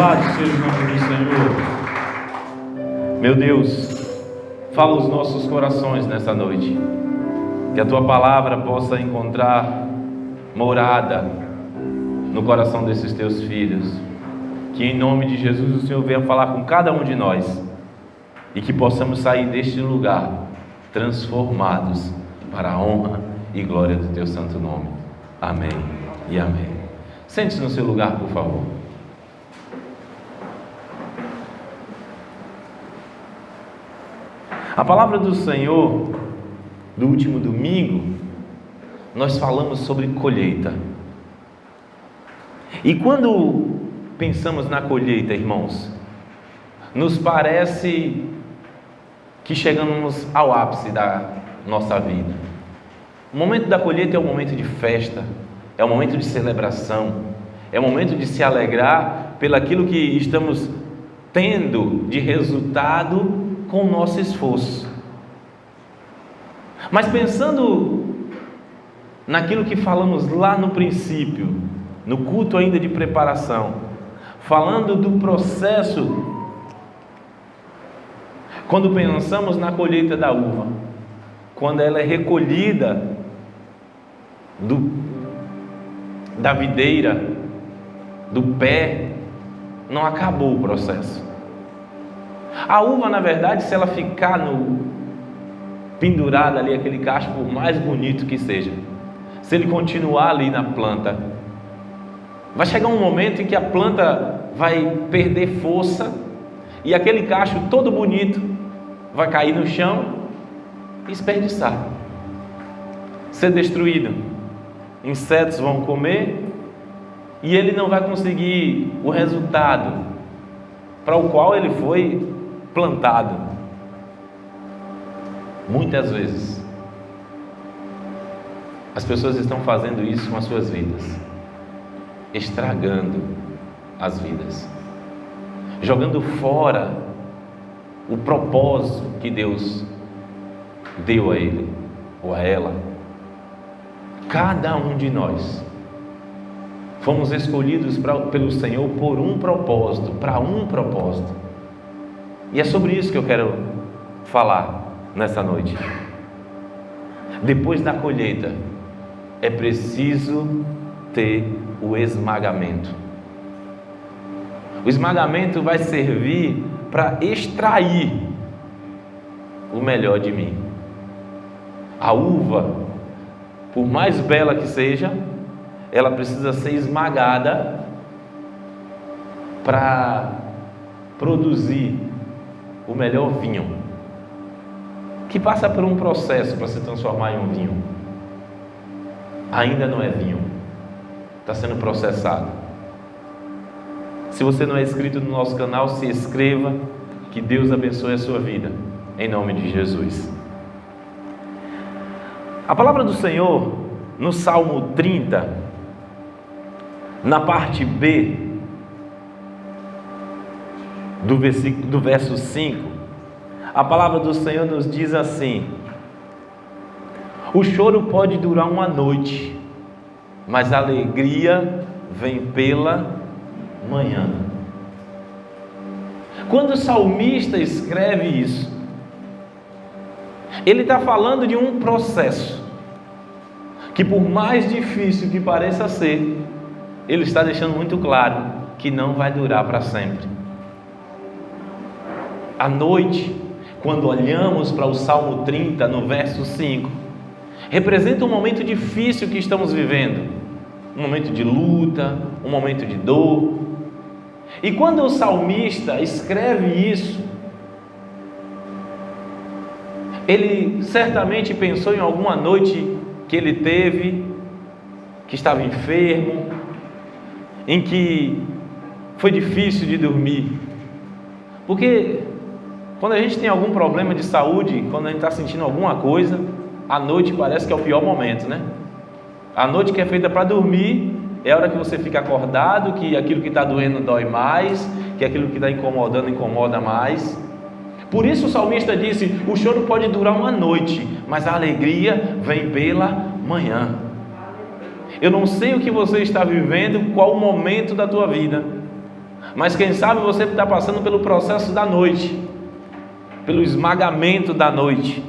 Louvado seja o nome do Senhor. Meu Deus, fala os nossos corações nessa noite. Que a Tua palavra possa encontrar morada no coração desses Teus filhos. Que em nome de Jesus o Senhor venha falar com cada um de nós. E que possamos sair deste lugar transformados para a honra e glória do Teu santo nome. Amém e amém. Sente-se no seu lugar, por favor. A palavra do Senhor do último domingo, nós falamos sobre colheita. E quando pensamos na colheita, irmãos, nos parece que chegamos ao ápice da nossa vida. O momento da colheita é um momento de festa, é um momento de celebração, é um momento de se alegrar pelaquilo que estamos tendo de resultado com o nosso esforço. Mas pensando naquilo que falamos lá no princípio, no culto ainda de preparação, falando do processo, quando pensamos na colheita da uva, quando ela é recolhida da videira, do pé, não acabou o processo. A uva, na verdade, se ela ficar pendurada ali, aquele cacho, por mais bonito que seja, se ele continuar ali na planta, vai chegar um momento em que a planta vai perder força e aquele cacho todo bonito vai cair no chão e desperdiçar, ser destruído. Insetos vão comer e ele não vai conseguir o resultado para o qual ele foi plantado. Muitas vezes as pessoas estão fazendo isso com as suas vidas, estragando as vidas, jogando fora o propósito que Deus deu a ele ou a ela. Cada um de nós fomos escolhidos pelo Senhor por um propósito, para um propósito. E é sobre isso que eu quero falar nessa noite. Depois da colheita, é preciso ter o esmagamento. O esmagamento vai servir para extrair o melhor de mim. A uva, por mais bela que seja, ela precisa ser esmagada para produzir o melhor vinho, que passa por um processo para se transformar em um vinho. Ainda não é vinho, está sendo processado. Se você não é inscrito no nosso canal, se inscreva, que Deus abençoe a sua vida, em nome de Jesus. A palavra do Senhor, no Salmo 30, na parte B, do verso 5, a palavra do Senhor nos diz assim: o choro pode durar uma noite, mas a alegria vem pela manhã. Quando o salmista escreve isso, ele está falando de um processo que, por mais difícil que pareça ser, ele está deixando muito claro que não vai durar para sempre. À noite, quando olhamos para o Salmo 30, no verso 5, representa um momento difícil que estamos vivendo, um momento de luta, um momento de dor. E quando o salmista escreve isso, ele certamente pensou em alguma noite que ele teve, que estava enfermo, em que foi difícil de dormir. Porque quando a gente tem algum problema de saúde, quando a gente está sentindo alguma coisa, a noite parece que é o pior momento, né? A noite que é feita para dormir é a hora que você fica acordado, que aquilo que está doendo dói mais, que aquilo que está incomodando incomoda mais. Por isso o salmista disse: o choro pode durar uma noite, mas a alegria vem pela manhã. Eu não sei o que você está vivendo, qual o momento da tua vida, Mas quem sabe você está passando pelo processo da noite, pelo esmagamento da noite.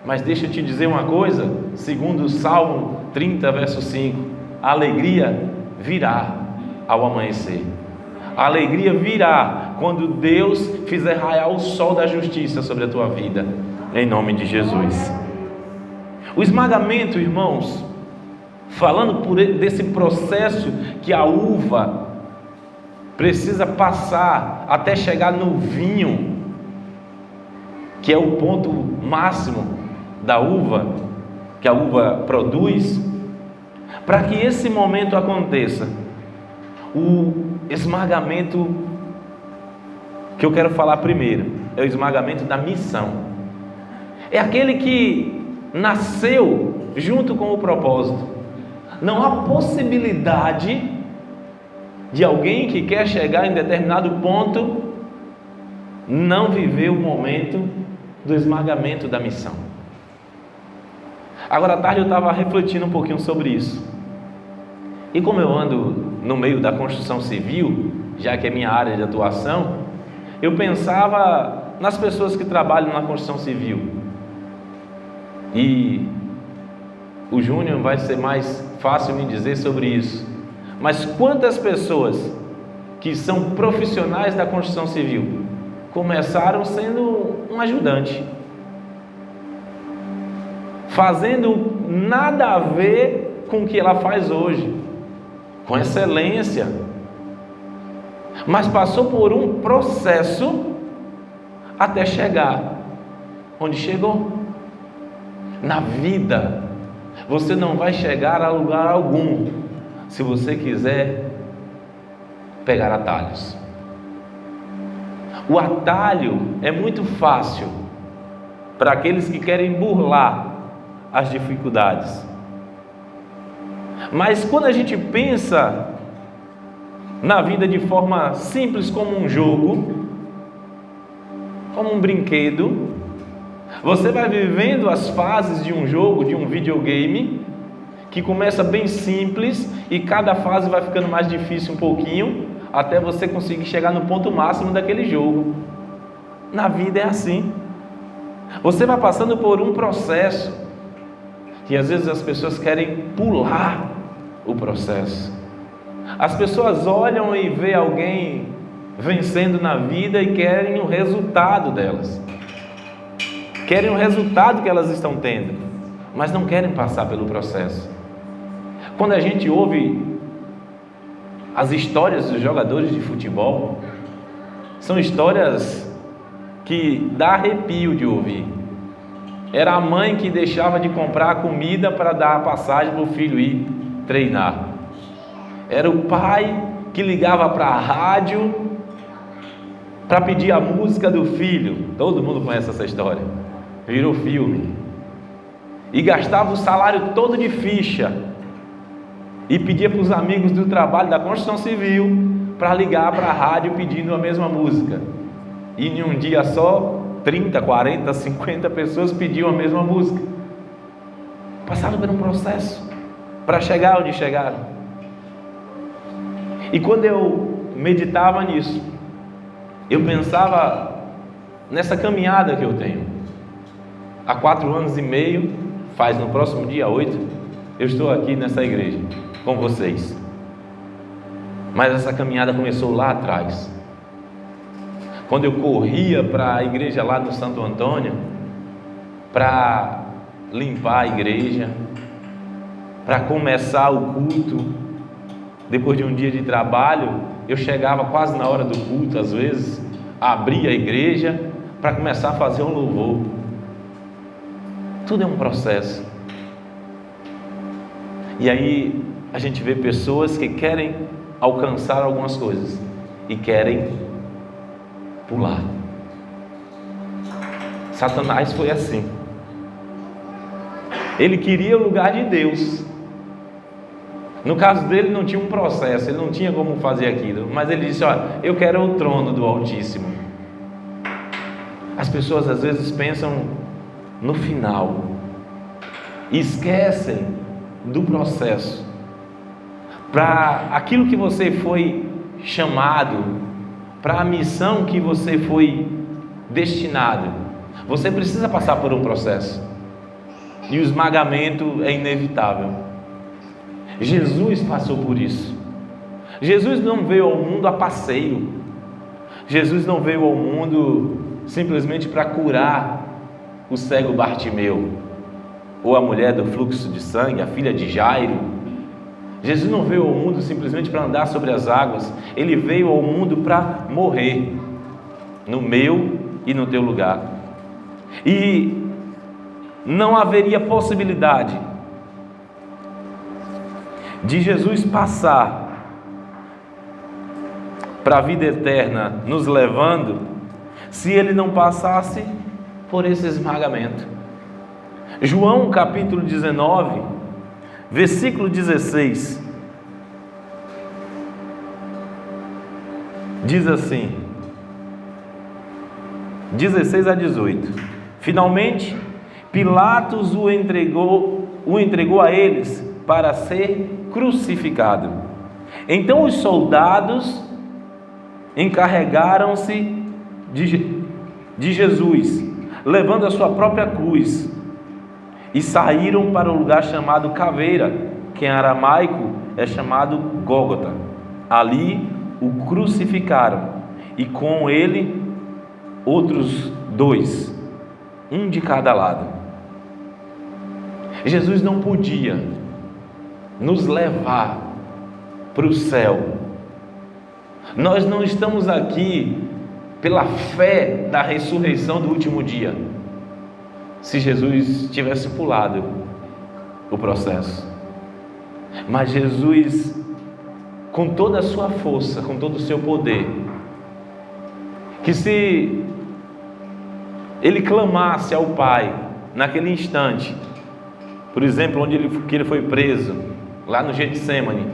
Mas deixa eu te dizer uma coisa, segundo o Salmo 30, verso 5, a alegria virá ao amanhecer. A alegria virá quando Deus fizer raiar o sol da justiça sobre a tua vida, em nome de Jesus. O esmagamento, irmãos, falando desse processo que a uva precisa passar até chegar no vinho, que é o ponto máximo da uva, que a uva produz. Para que esse momento aconteça, o esmagamento que eu quero falar primeiro é o esmagamento da missão. É aquele que nasceu junto com o propósito. Não há possibilidade de alguém que quer chegar em determinado ponto não viver o momento do esmagamento da missão. Agora à tarde eu estava refletindo um pouquinho sobre isso. E como eu ando no meio da construção civil, já que é minha área de atuação, eu pensava nas pessoas que trabalham na construção civil. E o Júnior vai ser mais fácil me dizer sobre isso. Mas quantas pessoas que são profissionais da construção civil começaram sendo um ajudante, fazendo nada a ver com o que ela faz hoje, com excelência, mas passou por um processo até chegar onde chegou. Na vida, você não vai chegar a lugar algum se você quiser pegar atalhos. O atalho é muito fácil para aqueles que querem burlar as dificuldades. Mas quando a gente pensa na vida de forma simples, como um jogo, como um brinquedo, você vai vivendo as fases de um jogo, de um videogame, que começa bem simples e cada fase vai ficando mais difícil um pouquinho, até você conseguir chegar no ponto máximo daquele jogo. Na vida é assim. Você vai passando por um processo e às vezes as pessoas querem pular o processo. As pessoas olham e vê alguém vencendo na vida e querem o resultado delas. Querem o resultado que elas estão tendo, mas não querem passar pelo processo. Quando a gente ouve as histórias dos jogadores de futebol, são histórias que dá arrepio de ouvir. Era a mãe que deixava de comprar comida para dar a passagem para o filho ir treinar. Era o pai que ligava para a rádio para pedir a música do filho. Todo mundo conhece essa história. Virou filme. E gastava o salário todo de ficha e pedia para os amigos do trabalho da construção civil para ligar para a rádio pedindo a mesma música. E em um dia só 30, 40, 50 pessoas pediam a mesma música. Passaram por um processo para chegar onde chegaram. E quando eu meditava nisso, eu pensava nessa caminhada que eu tenho. Há 4 anos e meio, faz no próximo dia 8, eu estou aqui nessa igreja com vocês. Mas essa caminhada começou lá atrás, quando eu corria para a igreja lá no Santo Antônio, para limpar a igreja, para começar o culto. Depois de um dia de trabalho, eu chegava quase na hora do culto, às vezes, abria a igreja para começar a fazer um louvor. Tudo é um processo. E aí a gente vê pessoas que querem alcançar algumas coisas e querem pular. Satanás foi assim. Ele queria o lugar de Deus. No caso dele não tinha um processo, ele não tinha como fazer aquilo, mas ele disse: olha, eu quero o trono do Altíssimo. As pessoas às vezes pensam no final e esquecem do processo. Para aquilo que você foi chamado, para a missão que você foi destinado, você precisa passar por um processo. E o esmagamento é inevitável. Jesus passou por isso. Jesus não veio ao mundo a passeio. Jesus não veio ao mundo simplesmente para curar o cego Bartimeu, ou a mulher do fluxo de sangue, a filha de Jairo. Jesus não veio ao mundo simplesmente para andar sobre as águas. Ele veio ao mundo para morrer no meu e no teu lugar. E não haveria possibilidade de Jesus passar para a vida eterna nos levando, se ele não passasse por esse esmagamento. João capítulo 19, versículo 16, diz assim, 16 a 18: finalmente Pilatos o entregou a eles para ser crucificado. Então os soldados encarregaram-se de Jesus, levando a sua própria cruz, e saíram para o lugar chamado Caveira, que em aramaico é chamado Gólgota. Ali o crucificaram, e com ele outros dois, um de cada lado. Jesus não podia nos levar para o céu. Nós não estamos aqui pela fé da ressurreição do último dia, se Jesus tivesse pulado o processo. Mas Jesus, com toda a sua força, com todo o seu poder, que se ele clamasse ao Pai naquele instante, por exemplo, onde ele foi preso, lá no Getsêmani,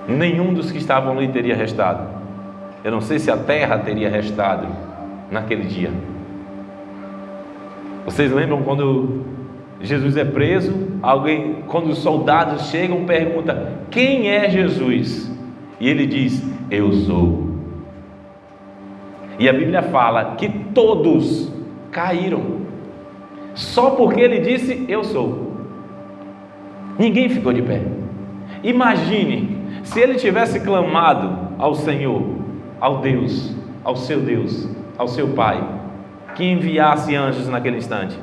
nenhum dos que estavam ali teria restado. Eu não sei se a terra teria restado naquele dia. Vocês lembram quando Jesus é preso? Quando os soldados chegam, pergunta: quem é Jesus? E ele diz: eu sou. E a Bíblia fala que todos caíram, só porque ele disse: eu sou. Ninguém ficou de pé. Imagine se ele tivesse clamado ao Senhor, ao Deus, ao seu Pai, que enviasse anjos naquele instante.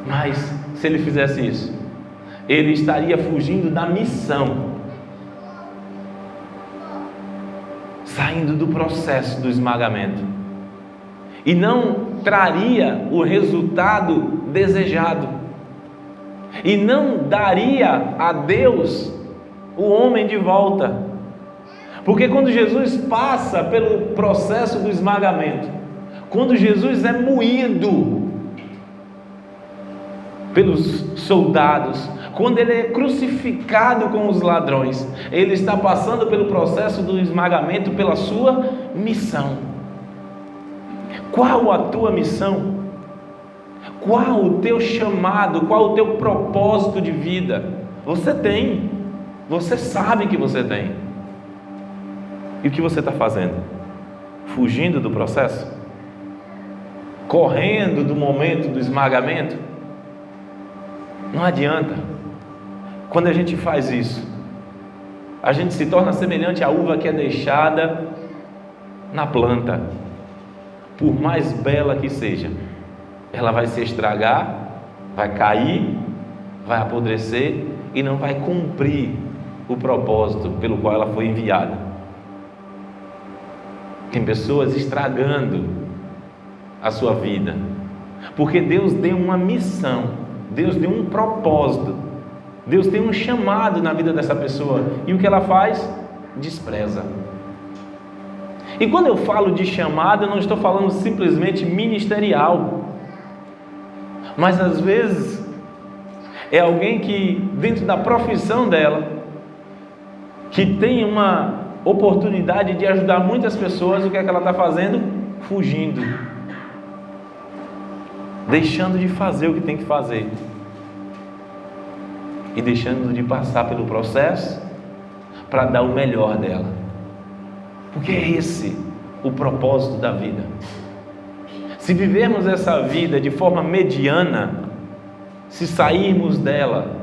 Mas se ele fizesse isso, ele estaria fugindo da missão, saindo do processo do esmagamento, e não traria o resultado desejado, e não daria a Deus o homem de volta. Porque quando Jesus passa pelo processo do esmagamento, quando Jesus é moído pelos soldados, quando ele é crucificado com os ladrões, ele está passando pelo processo do esmagamento pela sua missão. Qual a tua missão? Qual o teu chamado? Qual o teu propósito de vida? Você tem, você sabe que você tem. E o que você está fazendo? Fugindo do processo? Correndo do momento do esmagamento? Não adianta. Quando a gente faz isso, a gente se torna semelhante à uva que é deixada na planta. Por mais bela que seja, ela vai se estragar, vai cair, vai apodrecer e não vai cumprir o propósito pelo qual ela foi enviada. Tem pessoas estragando a sua vida, porque Deus deu uma missão, Deus deu um propósito, Deus tem um chamado na vida dessa pessoa, e o que ela faz? Despreza. E quando eu falo de chamado, eu não estou falando simplesmente ministerial, mas às vezes é alguém que dentro da profissão dela, que tem uma oportunidade de ajudar muitas pessoas, o que é que ela está fazendo? Fugindo, deixando de fazer o que tem que fazer, e deixando de passar pelo processo, para dar o melhor dela. Porque é esse o propósito da vida. Se vivermos essa vida de forma mediana, se sairmos dela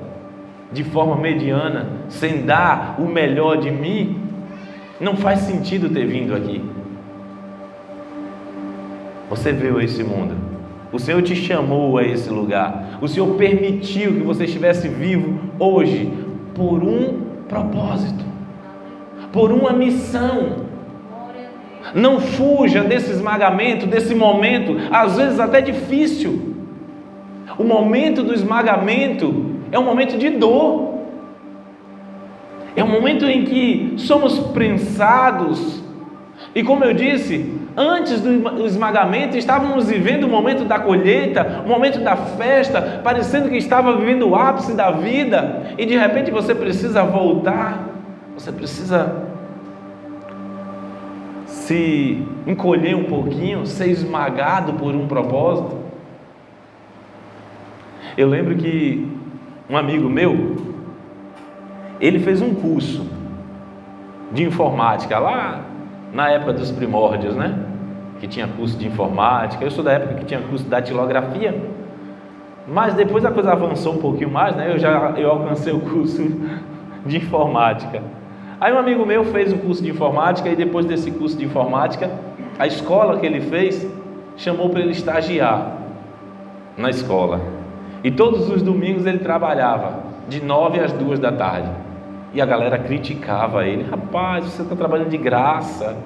de forma mediana, sem dar o melhor de mim, não faz sentido ter vindo aqui. Você veio a esse mundo, o Senhor te chamou a esse lugar, o Senhor permitiu que você estivesse vivo hoje por um propósito, por uma missão. Não fuja desse esmagamento, desse momento, às vezes até difícil. O momento do esmagamento é um momento de dor, é um momento em que somos prensados, e como eu disse, antes do esmagamento estávamos vivendo o momento da colheita, o momento da festa, parecendo que estava vivendo o ápice da vida, e de repente você precisa voltar, você precisa se encolher um pouquinho, ser esmagado por um propósito. Eu lembro que um amigo meu, ele fez um curso de informática lá na época dos primórdios, né? Que tinha curso de informática. Eu sou da época que tinha curso de datilografia, mas depois a coisa avançou um pouquinho mais, né? Eu alcancei o curso de informática. Aí um amigo meu fez um curso de informática, e depois desse curso de informática, a escola que ele fez chamou para ele estagiar na escola. E todos os domingos ele trabalhava de 9 às 2 da tarde. E a galera criticava ele: rapaz, você está trabalhando de graça.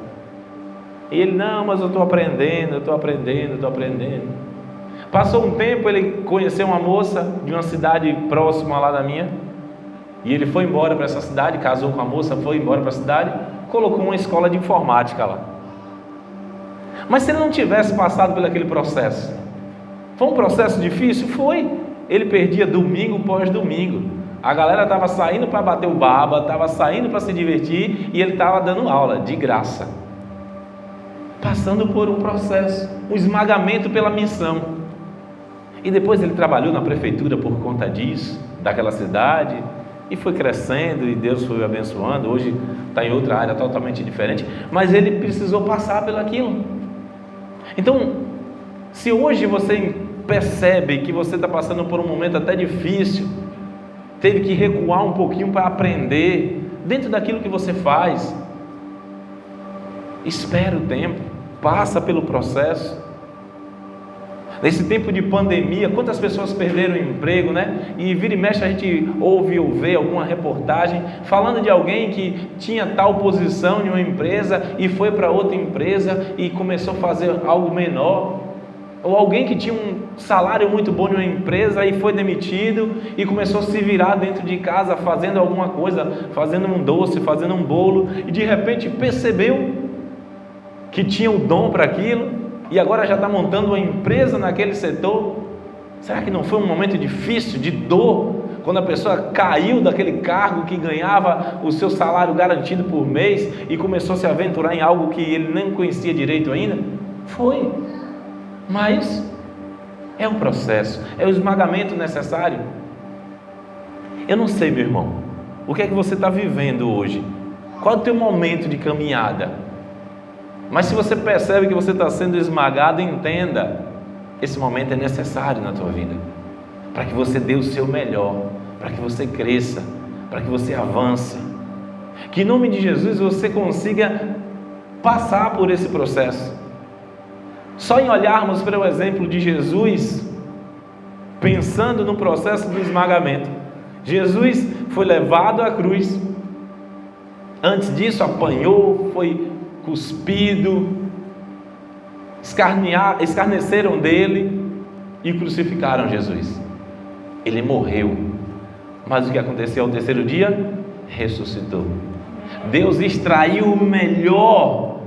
E ele: não, mas eu estou aprendendo. Passou um tempo, ele conheceu uma moça de uma cidade próxima lá da minha, e ele foi embora para essa cidade, casou com a moça, foi embora para a cidade, colocou uma escola de informática lá. Mas se ele não tivesse passado por aquele processo, foi um processo difícil? Foi. Ele perdia domingo pós domingo. A galera estava saindo para bater o baba, estava saindo para se divertir, e ele estava dando aula de graça, passando por um processo, um esmagamento pela missão. E depois ele trabalhou na prefeitura por conta disso, daquela cidade, e foi crescendo, e Deus foi o abençoando. Hoje está em outra área totalmente diferente, mas ele precisou passar pelo aquilo. Então, se hoje você percebe que você está passando por um momento até difícil, teve que recuar um pouquinho para aprender dentro daquilo que você faz, espera o tempo, passa pelo processo. Nesse tempo de pandemia, quantas pessoas perderam o emprego, né? E vira e mexe a gente ouve ou vê alguma reportagem falando de alguém que tinha tal posição em uma empresa e foi para outra empresa e começou a fazer algo menor. Ou alguém que tinha um salário muito bom em uma empresa e foi demitido e começou a se virar dentro de casa fazendo alguma coisa, fazendo um doce, fazendo um bolo, e de repente percebeu que tinha o dom para aquilo e agora já está montando uma empresa naquele setor. Será que não foi um momento difícil, de dor, quando a pessoa caiu daquele cargo que ganhava o seu salário garantido por mês e começou a se aventurar em algo que ele nem conhecia direito ainda? Foi. Mas é o processo, é o esmagamento necessário. Eu não sei, meu irmão, o que é que você está vivendo hoje? Qual é o teu momento de caminhada? Mas se você percebe que você está sendo esmagado, entenda, esse momento é necessário na tua vida, para que você dê o seu melhor, para que você cresça, para que você avance, que em nome de Jesus você consiga passar por esse processo. Só em olharmos para o exemplo de Jesus, pensando no processo do esmagamento, Jesus foi levado à cruz, antes disso apanhou, foi cuspido, escarneceram dele e crucificaram Jesus. Ele morreu, mas o que aconteceu ao terceiro dia? Ressuscitou. Deus extraiu o melhor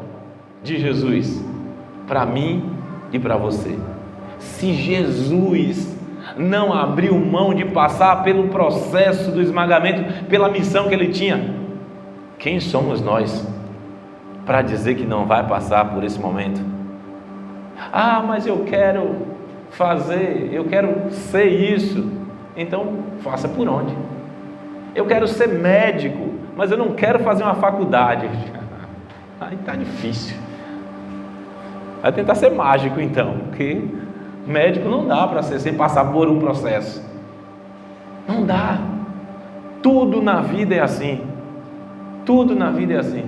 de Jesus para mim e para você. Se Jesus não abriu mão de passar pelo processo do esmagamento, pela missão que ele tinha, quem somos nós para dizer que não vai passar por esse momento? Ah, mas eu quero fazer, eu quero ser isso. Então faça por onde? Eu quero ser médico. mas eu não quero fazer uma faculdade. Aí tá difícil. Vai tentar ser mágico então, porque médico não dá para ser sem passar por um processo. Não dá. Tudo na vida é assim. Tudo na vida é assim.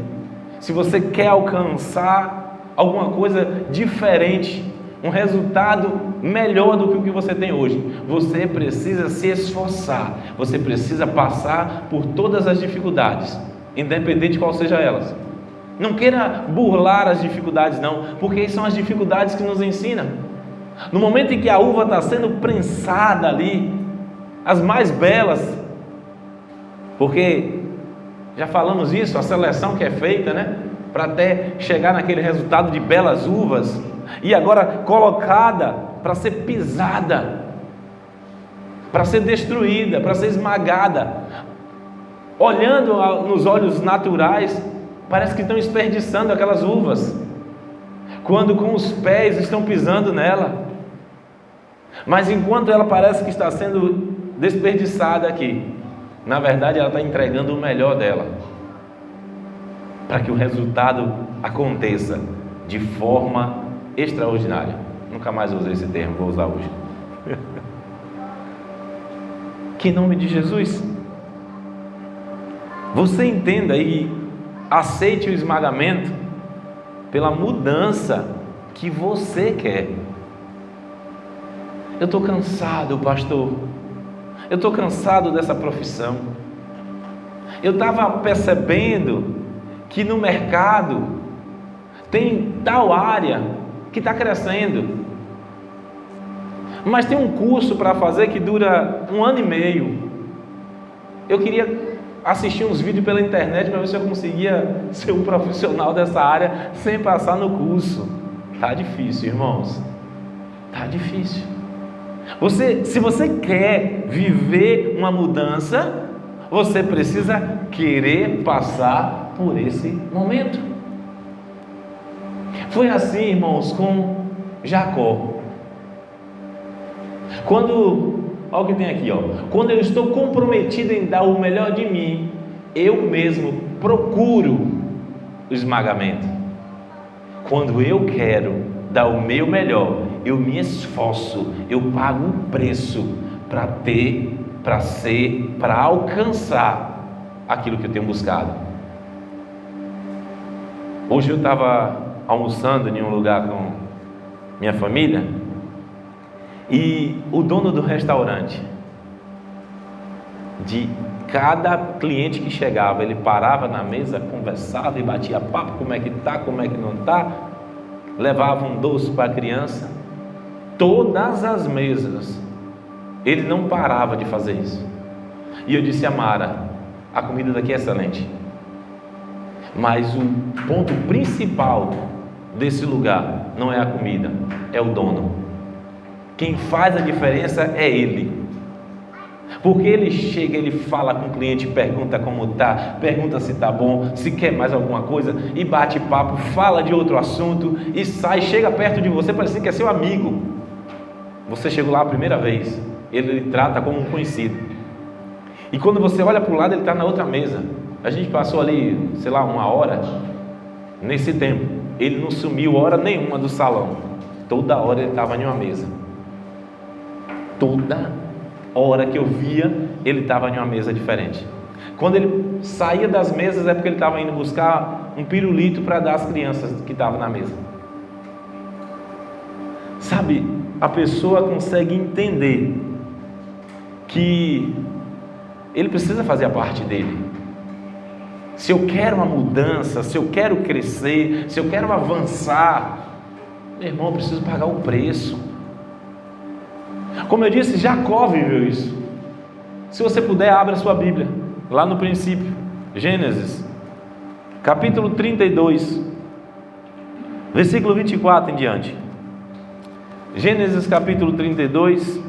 Se você quer alcançar alguma coisa diferente, um resultado melhor do que o que você tem hoje, você precisa se esforçar, você precisa passar por todas as dificuldades, independente de qual seja elas. Não queira burlar as dificuldades não, porque são as dificuldades que nos ensinam. No momento em que a uva está sendo prensada ali, as mais belas, porque já falamos isso, a seleção que é feita, né, para até chegar naquele resultado de belas uvas, e agora colocada para ser pisada, para ser destruída, para ser esmagada. Olhando nos olhos naturais, parece que estão desperdiçando aquelas uvas, quando com os pés estão pisando nela. Mas enquanto ela parece que está sendo desperdiçada aqui, na verdade ela está entregando o melhor dela, para que o resultado aconteça de forma extraordinária. Nunca mais usei esse termo, vou usar hoje. Que em nome de Jesus, você entenda e aceite o esmagamento pela mudança que você quer. Eu estou cansado, pastor. Eu estou cansado dessa profissão. Eu estava percebendo que no mercado tem tal área que está crescendo, mas tem um curso para fazer que dura 1 ano e meio. Eu queria assistir uns vídeos pela internet para ver se eu conseguia ser um profissional dessa área sem passar no curso. Tá difícil, irmãos. Tá difícil. Se você quer viver uma mudança, você precisa querer passar por esse momento. Foi assim, irmãos, com Jacó. Olha o que tem aqui, ó. Quando eu estou comprometido em dar o melhor de mim, eu mesmo procuro o esmagamento. Quando eu quero dar o meu melhor, eu me esforço, eu pago um preço para ter, para ser, para alcançar aquilo que eu tenho buscado. Hoje eu estava almoçando em um lugar com minha família, e o dono do restaurante, de cada cliente que chegava, ele parava na mesa, conversava e batia papo, como é que tá, como é que não tá, levava um doce para a criança, todas as mesas, ele não parava de fazer isso. E eu disse a Mara, a comida daqui é excelente, mas o ponto principal desse lugar não é a comida, é o dono. Quem faz a diferença é ele. Porque ele chega, ele fala com o cliente, pergunta como está, pergunta se está bom, se quer mais alguma coisa, e bate papo, fala de outro assunto, e sai, chega perto de você, parecendo que é seu amigo. Você chegou lá a primeira vez, ele lhe trata como um conhecido. E quando você olha para o lado, ele está na outra mesa. A gente passou ali, sei lá, 1 hora. Nesse tempo, ele não sumiu hora nenhuma do salão. Toda hora ele estava em uma mesa. Toda hora que eu via, ele estava em uma mesa diferente. Quando ele saía das mesas, é porque ele estava indo buscar um pirulito para dar às crianças que estavam na mesa. Sabe, a pessoa consegue entender que ele precisa fazer a parte dele. Se eu quero uma mudança, se eu quero crescer, se eu quero avançar, meu irmão, eu preciso pagar o preço. Como eu disse, Jacó viveu isso. Se você puder, abra sua Bíblia, lá no princípio, Gênesis, capítulo 32, versículo 24 em diante. Gênesis capítulo 32,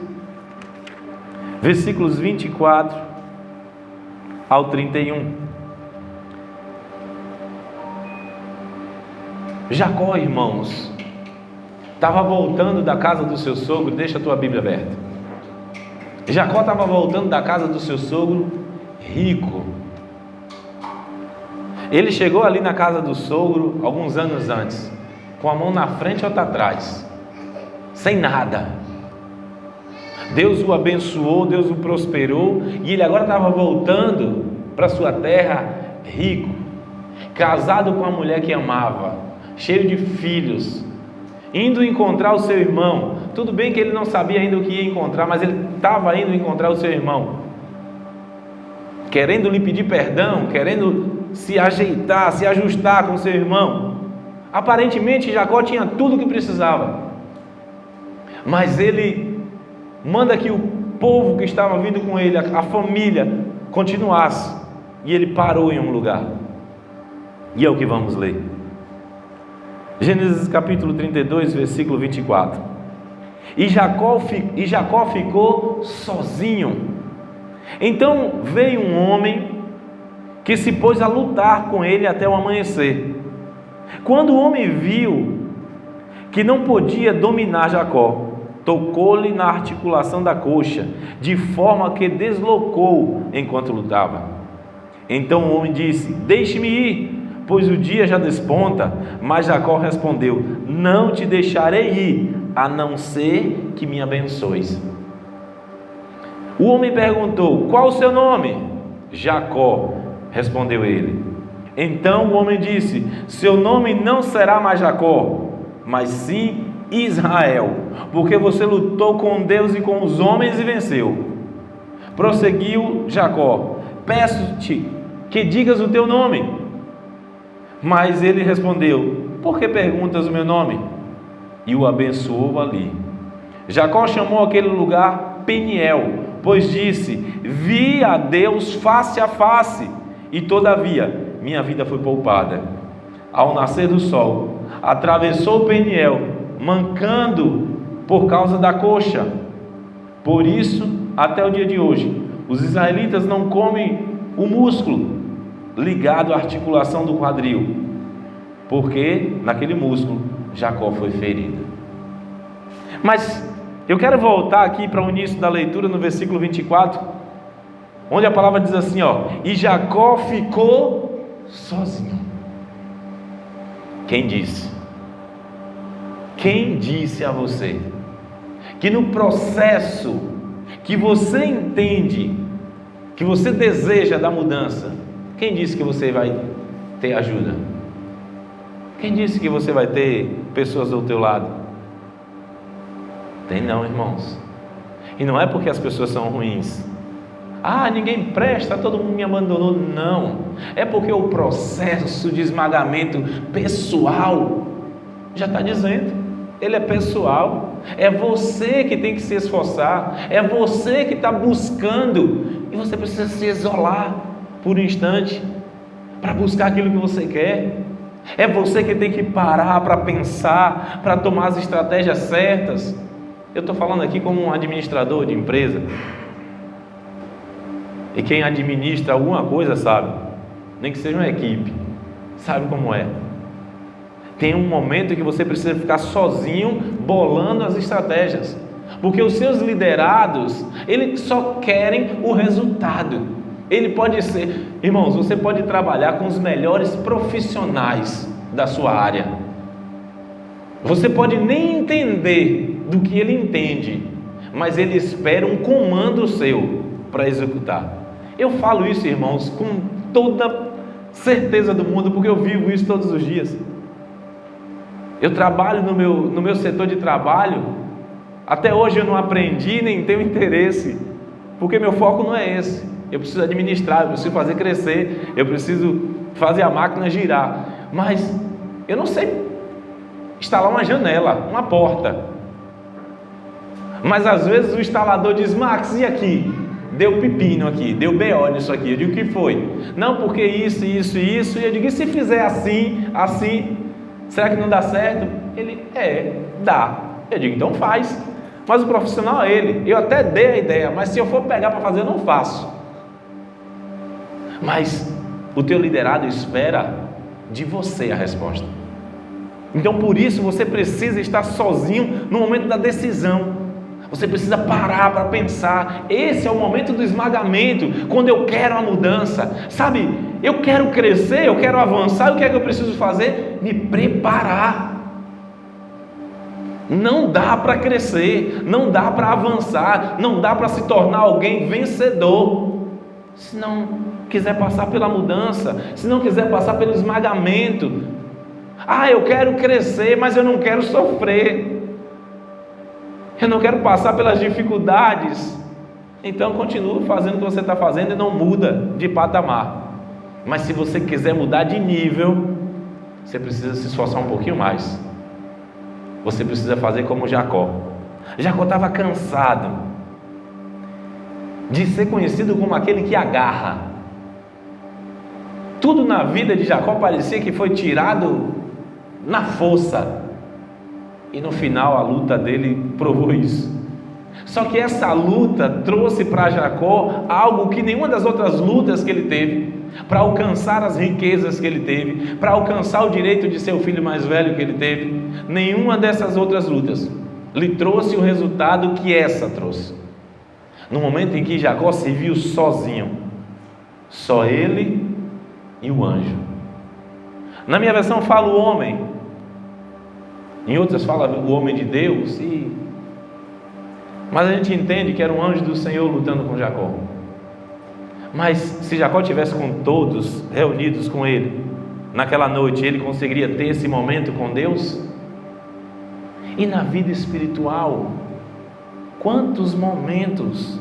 versículos 24 ao 31. Jacó, irmãos, estava voltando da casa do seu sogro. Deixa a tua Bíblia aberta. Jacó estava voltando da casa do seu sogro rico. Ele chegou ali na casa do sogro alguns anos antes, com a mão na frente e outra atrás, sem nada. Deus o abençoou, Deus o prosperou, e ele agora estava voltando para sua terra rico, casado com a mulher que amava, cheio de filhos, indo encontrar o seu irmão. Tudo bem que ele não sabia ainda o que ia encontrar, mas ele estava indo encontrar o seu irmão, querendo lhe pedir perdão, querendo se ajeitar, se ajustar com o seu irmão. Aparentemente Jacó tinha tudo o que precisava, mas ele manda que o povo que estava vindo com ele, a família, continuasse, e ele parou em um lugar. E é o que vamos ler. Gênesis capítulo 32, versículo 24. E Jacó ficou sozinho. Então veio um homem que se pôs a lutar com ele até o amanhecer. Quando o homem viu que não podia dominar Jacó, tocou-lhe na articulação da coxa, de forma que deslocou enquanto lutava. Então o homem disse: deixe-me ir, pois o dia já desponta. Mas Jacó respondeu: não te deixarei ir, a não ser que me abençoes. O homem perguntou: qual o seu nome? Jacó, respondeu ele. Então o homem disse: seu nome não será mais Jacó, mas sim Israel, porque você lutou com Deus e com os homens e venceu. Prosseguiu Jacó: peço-te que digas o teu nome. Mas ele respondeu: por que perguntas o meu nome? E o abençoou ali. Jacó chamou aquele lugar Peniel, pois disse: vi a Deus face a face, e todavia minha vida foi poupada. Ao nascer do sol, atravessou Peniel, mancando por causa da coxa. Por isso, até o dia de hoje, os israelitas não comem o músculo ligado à articulação do quadril, porque naquele músculo Jacó foi ferido. Mas eu quero voltar aqui para o início da leitura, no versículo 24, onde a palavra diz assim, e Jacó ficou sozinho. Quem disse? Quem disse a você que no processo que você entende, que você deseja da mudança, quem disse que você vai ter ajuda? Quem disse que você vai ter pessoas do teu lado? Tem não, irmãos. E não é porque as pessoas são ruins. Ninguém presta, todo mundo me abandonou. Não. É porque o processo de esmagamento pessoal já está dizendo. Ele é pessoal. É você que tem que se esforçar. É você que está buscando. E você precisa se isolar por um instante para buscar aquilo que você quer. É você que tem que parar para pensar, para tomar as estratégias certas. Eu estou falando aqui como um administrador de empresa. E quem administra alguma coisa sabe, nem que seja uma equipe, sabe como é. Tem um momento que você precisa ficar sozinho bolando as estratégias, porque os seus liderados, eles só querem o resultado. Ele pode ser, irmãos, você pode trabalhar com os melhores profissionais da sua área, você pode nem entender do que ele entende, mas ele espera um comando seu para executar. Eu falo isso, irmãos, com toda certeza do mundo, porque eu vivo isso todos os dias. Eu trabalho no meu setor de trabalho. Até hoje eu não aprendi, nem tenho interesse, porque meu foco não é esse. Eu preciso administrar, eu preciso fazer crescer, eu preciso fazer a máquina girar, mas eu não sei instalar uma janela, uma porta. Mas às vezes o instalador diz: Max, e aqui? Deu pepino aqui, deu BO nisso aqui. Eu digo: o que foi? Não, porque isso. E eu digo: e se fizer assim, será que não dá certo? Ele: dá. Eu digo: então faz. Mas o profissional é ele. Eu até dei a ideia, mas se eu for pegar para fazer, eu não faço. Mas o teu liderado espera de você a resposta. Então por isso você precisa estar sozinho no momento da decisão. Você precisa parar para pensar. Esse é o momento do esmagamento, quando eu quero a mudança. Sabe, eu quero crescer, eu quero avançar, o que é que eu preciso fazer? Me preparar. Não dá para crescer, não dá para avançar, não dá para se tornar alguém vencedor, se não quiser passar pela mudança, se não quiser passar pelo esmagamento. Eu quero crescer, mas eu não quero sofrer, eu não quero passar pelas dificuldades. Então continue fazendo o que você está fazendo e não muda de patamar. Mas se você quiser mudar de nível, você precisa se esforçar um pouquinho mais. Você precisa fazer como Jacó. Jacó estava cansado de ser conhecido como aquele que agarra. Tudo na vida de Jacó parecia que foi tirado na força. E no final a luta dele provou isso. Só que essa luta trouxe para Jacó algo que nenhuma das outras lutas que ele teve, para alcançar as riquezas que ele teve, para alcançar o direito de ser o filho mais velho que ele teve, nenhuma dessas outras lutas lhe trouxe o resultado que essa trouxe. No momento em que Jacó se viu sozinho, só ele e o anjo. Na minha versão fala o homem, em outras fala o homem de Deus, mas a gente entende que era um anjo do Senhor lutando com Jacó. Mas se Jacó tivesse com todos reunidos com ele naquela noite, ele conseguiria ter esse momento com Deus? E na vida espiritual, quantos momentos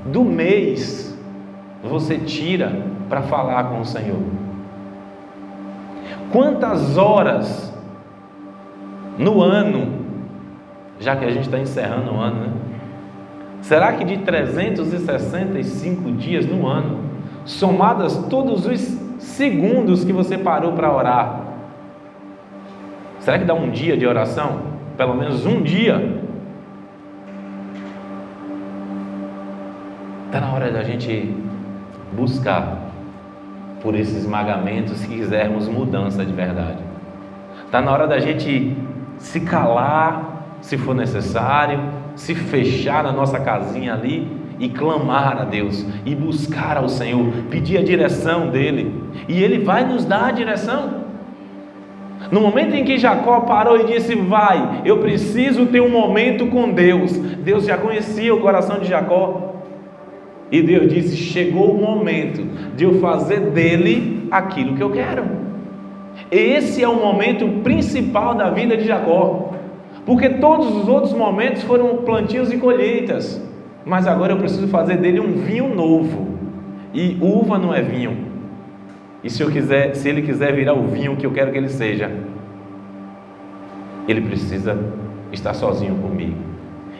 do mês você tira para falar com o Senhor? Quantas horas no ano, já que a gente está encerrando o ano, né? Será que de 365 dias no ano, somadas todos os segundos que você parou para orar, será que dá um dia de oração? Pelo menos um dia? Está na hora da gente buscar por esse esmagamento, se quisermos mudança de verdade. Está na hora da gente se calar, se for necessário, se fechar na nossa casinha ali e clamar a Deus, e buscar ao Senhor, pedir a direção dEle, e Ele vai nos dar a direção. No momento em que Jacó parou e disse: vai, eu preciso ter um momento com Deus, Deus já conhecia o coração de Jacó, e Deus disse: chegou o momento de eu fazer dele aquilo que eu quero. Esse é o momento principal da vida de Jacó, porque todos os outros momentos foram plantios e colheitas, mas agora eu preciso fazer dele um vinho novo, e uva não é vinho, e se ele quiser virar o vinho que eu quero que ele seja, ele precisa estar sozinho comigo.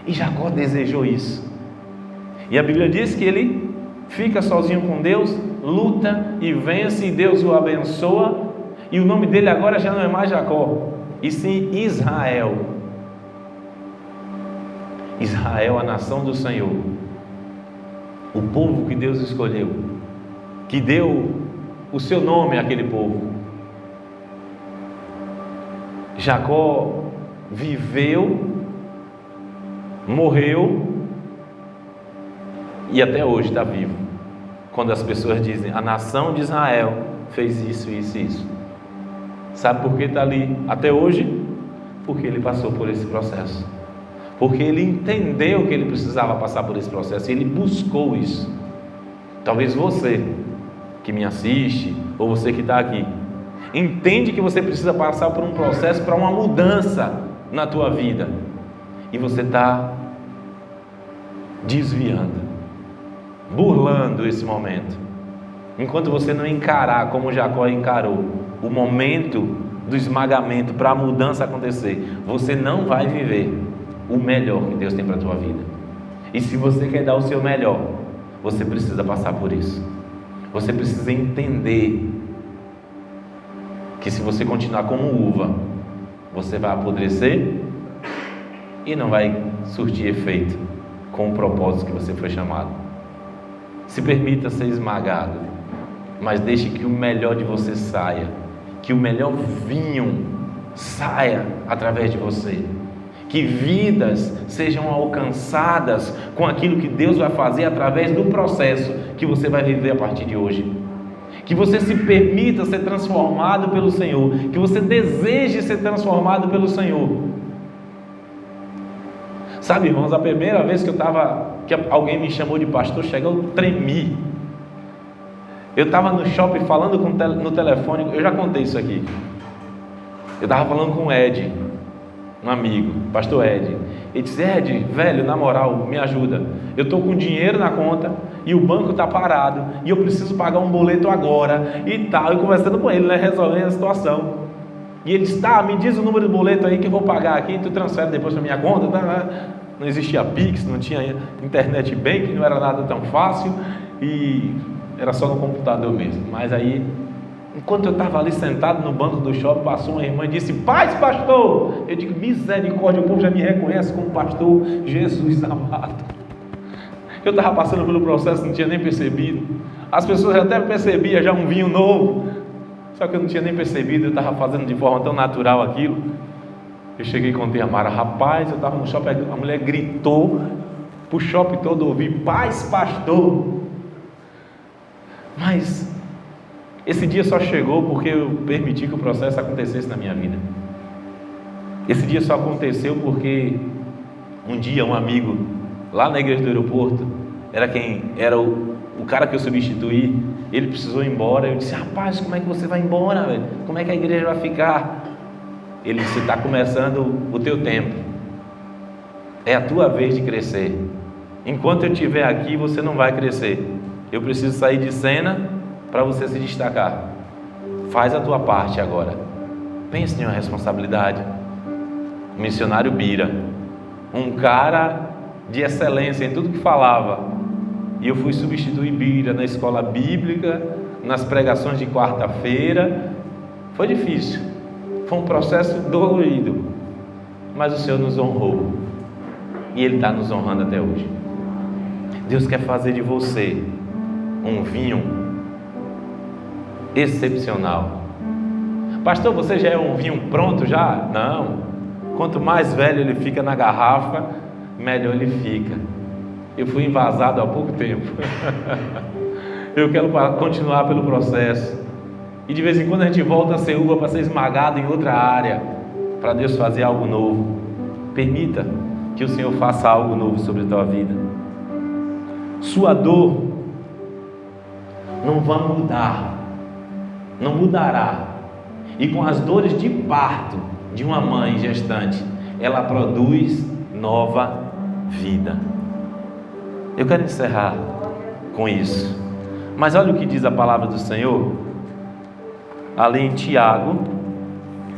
E Jacó desejou isso, e a Bíblia diz que ele fica sozinho com Deus, luta e vence, e Deus o abençoa, e o nome dele agora já não é mais Jacó, e sim Israel. Israel, a nação do Senhor, o povo que Deus escolheu, que deu o seu nome àquele povo. Jacó viveu, morreu e até hoje está vivo. Quando as pessoas dizem: a nação de Israel fez isso, isso e isso, sabe por que está ali até hoje? Porque ele passou por esse processo, porque ele entendeu que ele precisava passar por esse processo, e ele buscou isso. Talvez você que me assiste, ou você que está aqui, entende que você precisa passar por um processo para uma mudança na tua vida, e você está desviando, burlando esse momento, enquanto você não encarar como Jacó encarou o momento do esmagamento para a mudança acontecer, você não vai viver o melhor que Deus tem para a tua vida. E se você quer dar o seu melhor, você precisa passar por isso. Você precisa entender que se você continuar como uva, você vai apodrecer e não vai surtir efeito com o propósito que você foi chamado. Se permita ser esmagado, mas deixe que o melhor de você saia, que o melhor vinho saia através de você, que vidas sejam alcançadas com aquilo que Deus vai fazer através do processo que você vai viver a partir de hoje, Que você se permita ser transformado pelo Senhor, que você deseje ser transformado pelo Senhor. Sabe, irmãos, a primeira vez que alguém me chamou de pastor, eu tremi. Eu estava no shopping falando no telefone, eu já contei isso aqui. Eu estava falando com o Ed, um amigo, pastor Ed. Ele disse: Ed, velho, na moral, me ajuda. Eu estou com dinheiro na conta e o banco está parado e eu preciso pagar um boleto agora e tal. Eu conversando com ele, né, resolvendo a situação. E ele disse: tá, me diz o número do boleto aí que eu vou pagar aqui e tu transfere depois para minha conta. Tá? Não existia Pix, não tinha internet bank, não era nada tão fácil e era só no computador mesmo. Mas aí, enquanto eu estava ali sentado no banco do shopping, passou uma irmã e disse: paz, pastor! Eu digo: misericórdia, o povo já me reconhece como pastor Jesus amado. Eu estava passando pelo processo, não tinha nem percebido. As pessoas até percebiam já um vinho novo, só que eu não tinha nem percebido. Eu estava fazendo de forma tão natural aquilo. Eu cheguei e contei a Mara: rapaz, eu estava no shopping, a mulher gritou para o shopping todo ouvir: paz, pastor! Mas esse dia só chegou porque eu permiti que o processo acontecesse na minha vida. Esse dia só aconteceu porque um dia um amigo lá na igreja do aeroporto, era o cara que eu substituí, ele precisou ir embora. Eu disse: rapaz, como é que você vai embora, velho? Como é que a igreja vai ficar? Ele disse: está começando o teu tempo, é a tua vez de crescer. Enquanto eu estiver aqui, você não vai crescer. Eu preciso sair de cena para você se destacar. Faz a tua parte agora. Pense em uma responsabilidade. O missionário Bira, um cara de excelência em tudo que falava, e eu fui substituir Bira na escola bíblica, nas pregações de quarta-feira. Foi difícil, foi um processo dolorido, mas o Senhor nos honrou e Ele está nos honrando até hoje. Deus quer fazer de você um vinho excepcional. Pastor, você já é um vinho pronto já? Não. Quanto mais velho ele fica na garrafa, melhor ele fica. Eu fui envasado há pouco tempo. Eu quero continuar pelo processo. E de vez em quando a gente volta a ser uva para ser esmagado em outra área, para Deus fazer algo novo. Permita que o Senhor faça algo novo sobre a tua vida. Sua dor não vai mudar, não mudará. E com as dores de parto de uma mãe gestante, ela produz nova vida. Eu quero encerrar com isso, mas olha o que diz a palavra do Senhor ali em Tiago,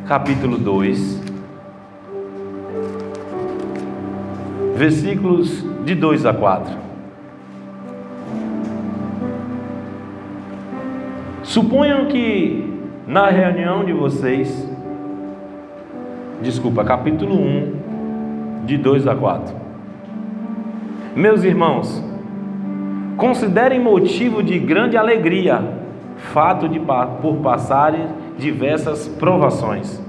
capítulo 2, versículos de 2 a 4. Suponham que na reunião de vocês, capítulo 1, de 2 a 4. Meus irmãos, considerem motivo de grande alegria fato de por passarem diversas provações,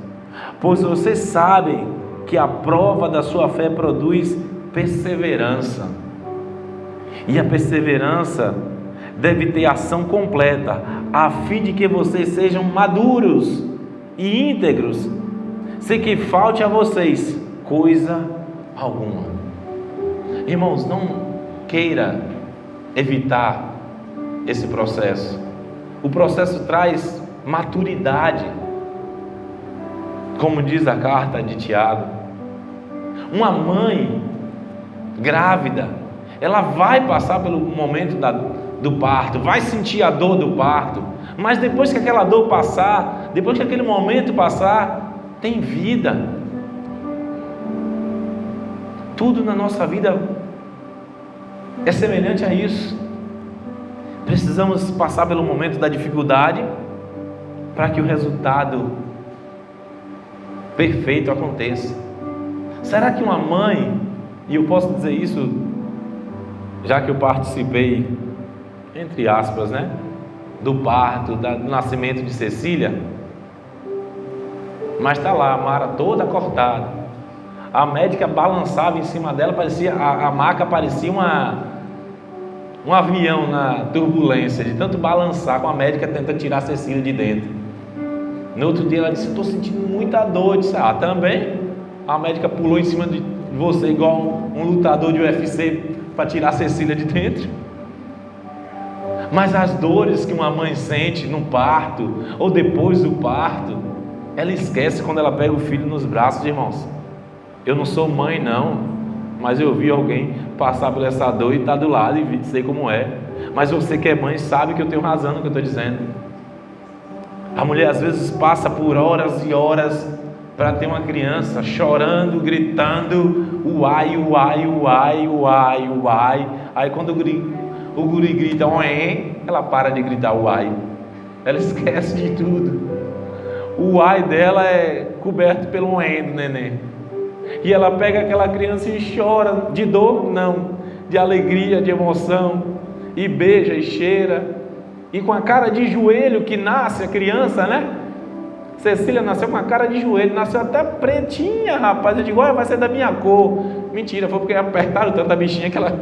pois vocês sabem que a prova da sua fé produz perseverança, e a perseverança deve ter ação completa, a fim de que vocês sejam maduros e íntegros, sem que falte a vocês coisa alguma. Irmãos, não queira evitar esse processo. O processo traz maturidade, como diz a carta de Tiago. Uma mãe grávida, ela vai passar pelo momento do parto, vai sentir a dor do parto, mas depois que aquela dor passar, depois que aquele momento passar, tem vida. Tudo na nossa vida é semelhante a isso. Precisamos passar pelo momento da dificuldade para que o resultado perfeito aconteça. Será que uma mãe, e eu posso dizer isso já que eu participei, entre aspas, do parto, do nascimento de Cecília, mas está lá a Mara toda cortada, a médica balançava em cima dela, parecia, a maca parecia Um avião na turbulência, de tanto balançar, com a médica tentando tirar a Cecília de dentro. No outro dia ela disse: estou sentindo muita dor. Eu disse: também? A médica pulou em cima de você igual um lutador de UFC para tirar a Cecília de dentro. Mas as dores que uma mãe sente no parto ou depois do parto, ela esquece quando ela pega o filho nos braços, irmãos. Eu não sou mãe não, mas eu vi alguém passar por essa dor e está do lado e sei como é. Mas você que é mãe sabe que eu tenho razão no que eu estou dizendo. A mulher às vezes passa por horas e horas para ter uma criança chorando, gritando, uai, uai, uai, uai, uai. Aí quando o guri grita ué, ela para de gritar uai. Ela esquece de tudo. O uai dela é coberto pelo ué do neném. E ela pega aquela criança e chora, de dor não, de alegria, de emoção, e beija e cheira. E com a cara de joelho que nasce a criança, né? Cecília nasceu com a cara de joelho, nasceu até pretinha, rapaz. Eu digo: olha, vai ser da minha cor. Mentira, foi porque apertaram tanto a bichinha que ela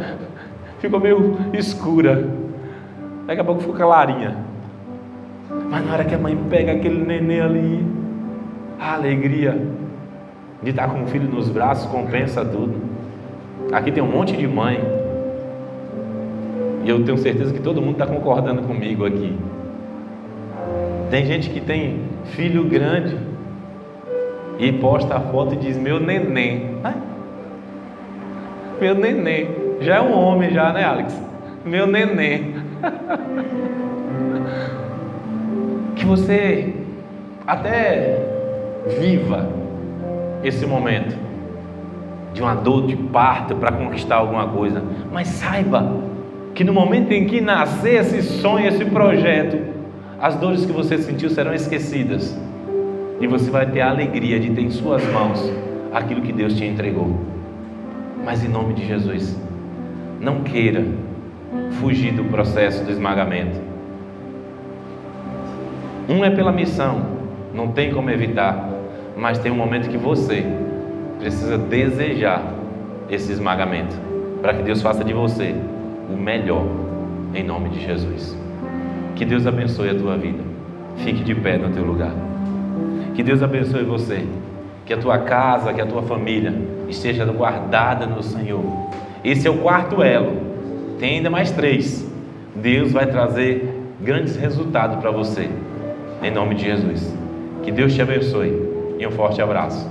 ficou meio escura. Daqui a pouco ficou clarinha. Mas na hora que a mãe pega aquele neném ali, a alegria de estar com o filho nos braços compensa tudo. Aqui tem um monte de mãe, e eu tenho certeza que todo mundo está concordando comigo aqui. Tem gente que tem filho grande e posta a foto e diz: meu neném. Meu neném. Já é um homem já, né, Alex? Meu neném. Que você até viva esse momento de uma dor de parto para conquistar alguma coisa, mas saiba que no momento em que nascer esse sonho, esse projeto, as dores que você sentiu serão esquecidas e você vai ter a alegria de ter em suas mãos aquilo que Deus te entregou. Mas em nome de Jesus, não queira fugir do processo do esmagamento. Um é pela missão, não tem como evitar, mas tem um momento que você precisa desejar esse esmagamento, para que Deus faça de você o melhor, em nome de Jesus. Que Deus abençoe a tua vida. Fique de pé no teu lugar. Que Deus abençoe você. Que a tua casa, que a tua família esteja guardada no Senhor. Esse é o quarto elo. Tem ainda mais 3. Deus vai trazer grandes resultados para você, em nome de Jesus. Que Deus te abençoe e um forte abraço.